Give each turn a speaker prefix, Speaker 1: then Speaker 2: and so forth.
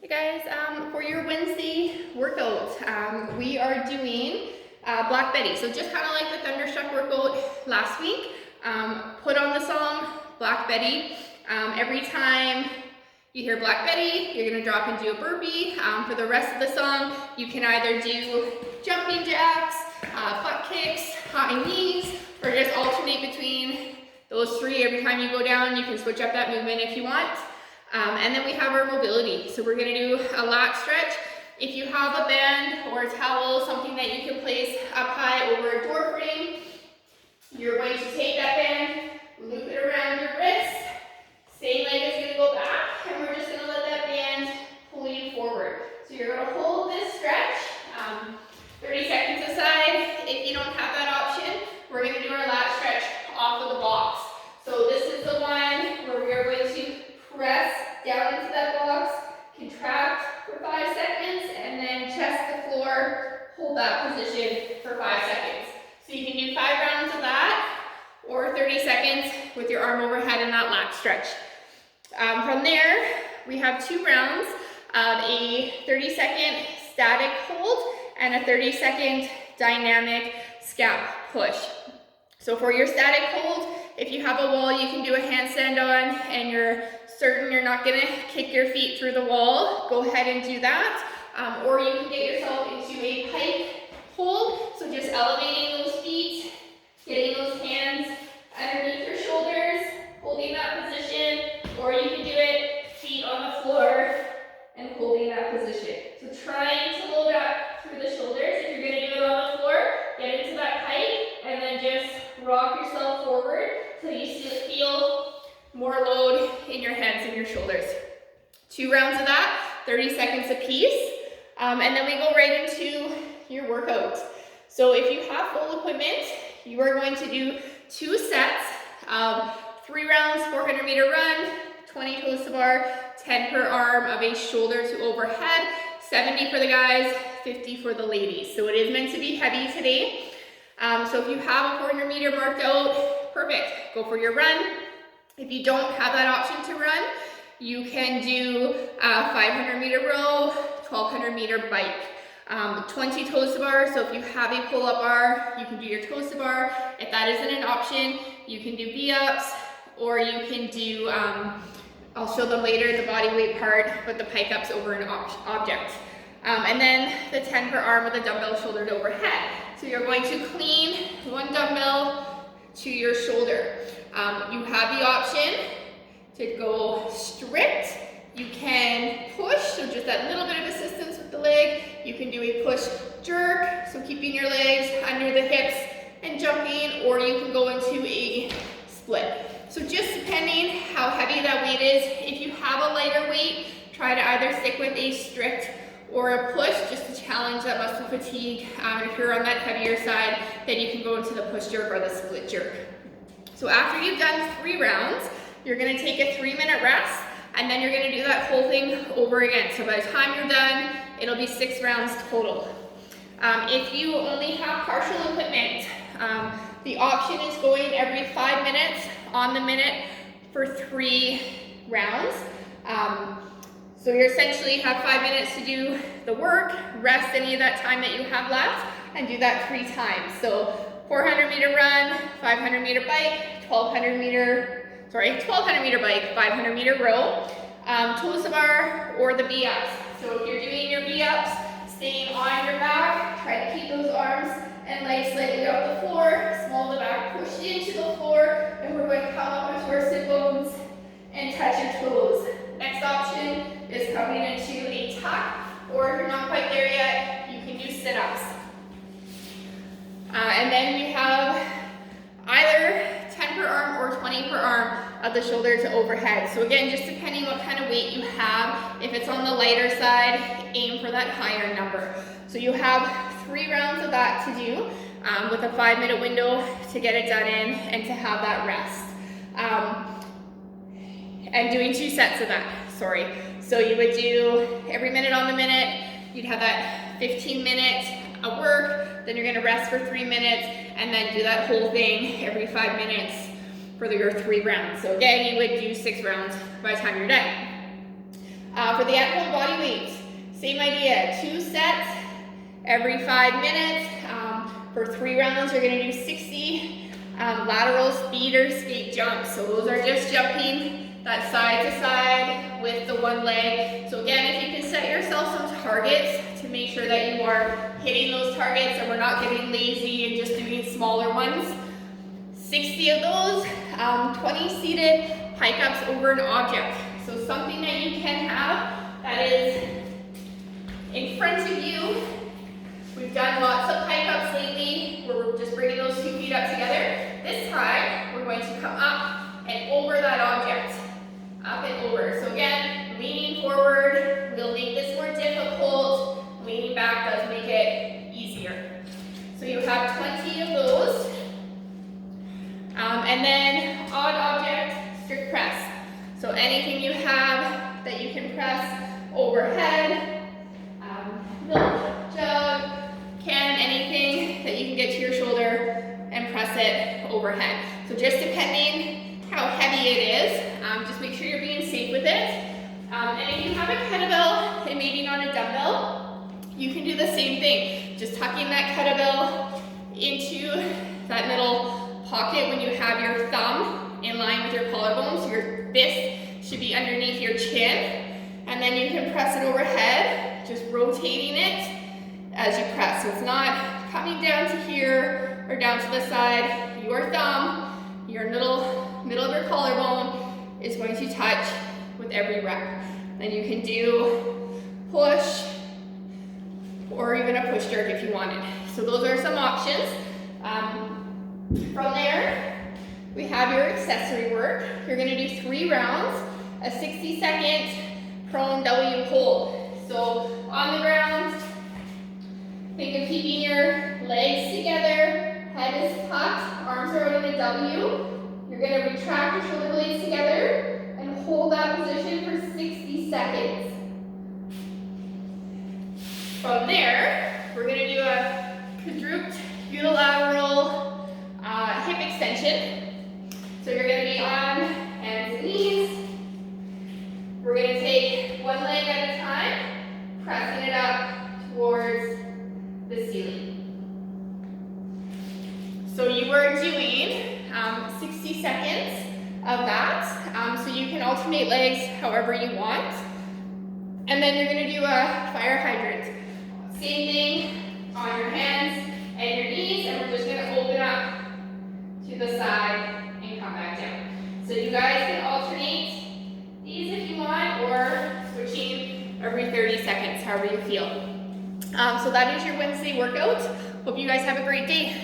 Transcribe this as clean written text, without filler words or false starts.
Speaker 1: Hey guys, for your Wednesday workout, we are doing Black Betty. So just kind of like the Thunderstruck workout last week, put on the song Black Betty. Every time you hear Black Betty, you're gonna drop and do a burpee. For the rest of the song, you can either do jumping jacks, butt kicks, high knees, or just alternate between those three. Every time you go down, you can switch up that movement if you want. And then we have our mobility. So we're gonna do a lat stretch. If you have a band or a towel, something that you can place up high over a door frame, you're going to take that band, loop it around your wrist, same leg is gonna go back, and we're just gonna let that band pull you forward. So you're gonna hold this stretch, 30 seconds aside. If you don't have that option, we're gonna do our lat stretch off of the box. So this is the one where we are going to press down into that box, contract for 5 seconds, and then chest to floor, hold that position for 5 seconds. So you can do 5 rounds of that, or 30 seconds with your arm overhead in that lat stretch. From there, we have 2 rounds of a 30-second static hold and a 30-second dynamic scap push. So for your static hold, if you have a wall you can do a handstand on and you're certain you're not gonna kick your feet through the wall, go ahead and do that. Or you can get yourself into a pike hold, so just elevating those feet, getting those hands underneath your shoulders, holding that position, or you can do it feet on the floor and holding that position. So trying to load up through the shoulders. If you're gonna do it on the floor, get into that pike and then just rock yourself forward till you feel more load in your hands and your shoulders. 2 rounds of that, 30 seconds apiece, and then we go right into your workout. So if you have full equipment, you are going to do 2 sets of 3 rounds, 400-meter run, 20 toes to bar, 10 per arm of a shoulder to overhead, 70 for the guys, 50 for the ladies. So it is meant to be heavy today. So if you have a 400-meter marked out, perfect, go for your run. If you don't have that option to run, you can do a 500-meter row, 1200-meter bike, 20 toes to bar. So if you have a pull-up bar, you can do your toes to bar. If that isn't an option, you can do V-ups, or you can do, I'll show them later, the body weight part, but the pike ups over an object. And then the 10 per arm with the dumbbell shoulder to overhead. So you're going to clean 1 dumbbell to your shoulder. You have the option to go strict. You can push, so just that little bit of assistance with the leg. You can do a push jerk, so keeping your legs under the hips and jumping, or you can go into a split. So just depending how heavy that weight is, if you have a lighter weight, try to either stick with a strict or a push, just to challenge that muscle fatigue. If you're on that heavier side, then you can go into the push jerk or the split jerk. So after you've done 3 rounds, you're gonna take a 3-minute rest, and then you're gonna do that whole thing over again. So by the time you're done, it'll be 6 rounds total. If you only have partial equipment, the option is going every 5 minutes on the minute for 3 rounds. So you essentially have 5 minutes to do the work, rest any of that time that you have left, and do that 3 times. So 400-meter run, 500-meter bike, 1200-meter bike, 500-meter row, toes to bar, or the V-ups. So if you're doing your V-ups, staying on your back, try to keep those arms and legs slightly off the floor, small the back, push into the floor, and we're going to come up onto our sit bones and touch your toes. Next option is coming into a tuck, or if you're not quite there yet, you can do sit-ups. And then we have either 10 per arm or 20 per arm of the shoulder to overhead. So again, just depending what kind of weight you have, if it's on the lighter side, aim for that higher number. So you have 3 rounds of that to do with a 5-minute window to get it done in and to have that rest. And doing 2 sets of that, sorry. So you would do every minute on the minute, you'd have that 15 minutes of work, then you're gonna rest for 3 minutes, and then do that whole thing every 5 minutes for your 3 rounds. So again, you would do 6 rounds by the time you're done. For the at-home body weight, same idea, 2 sets every 5 minutes. For 3 rounds, you're gonna do 60 lateral speed or skate jumps. So those are just jumping that side to side with the one leg. So again, if you can set yourself some targets to make sure that you are hitting those targets and we're not getting lazy and just doing smaller ones. 60 of those, 20 seated hike-ups over an object. So something that you can have that is in front of you. We've done lots of hike-ups lately where we're just bringing those 2 feet up together. This time, we're going to come up and over that object. Up and over. So again, leaning forward will make this more difficult. Leaning back does make it easier. So you have 20 of those. And then odd object, strict press. So anything you have that you can press overhead, milk jug, can, anything that you can get to your shoulder and press it overhead. So just depending how heavy it is, just make sure you're being safe with it. And if you have a kettlebell and maybe not a dumbbell, you can do the same thing. Just tucking that kettlebell into that middle pocket when you have your thumb in line with your collarbone, so your fist should be underneath your chin. And then you can press it overhead, just rotating it as you press. So it's not coming down to here or down to the side. Your thumb, your middle of your collarbone is going to touch with every rep. Then you can do push or even a push jerk if you wanted. So those are some options. From there, we have your accessory work. You're gonna do 3 rounds, a 60-second prone W hold. So on the ground, think of keeping your legs together, head is tucked, arms are out in a W. You're gonna retract your shoulder blades together and hold that position for 60 seconds. From there, we're gonna do a quadruped unilateral hip extension. So you're gonna be on hands and knees. We're gonna take one leg at a time, pressing it up towards the ceiling. So you are doing 60 seconds of that. So you can alternate legs however you want. And then you're gonna do a fire hydrant. Same thing on your hands and your knees, and we're just gonna open up to the side and come back down. So you guys can alternate these if you want, or switching every 30 seconds, however you feel. So that is your Wednesday workout. Hope you guys have a great day.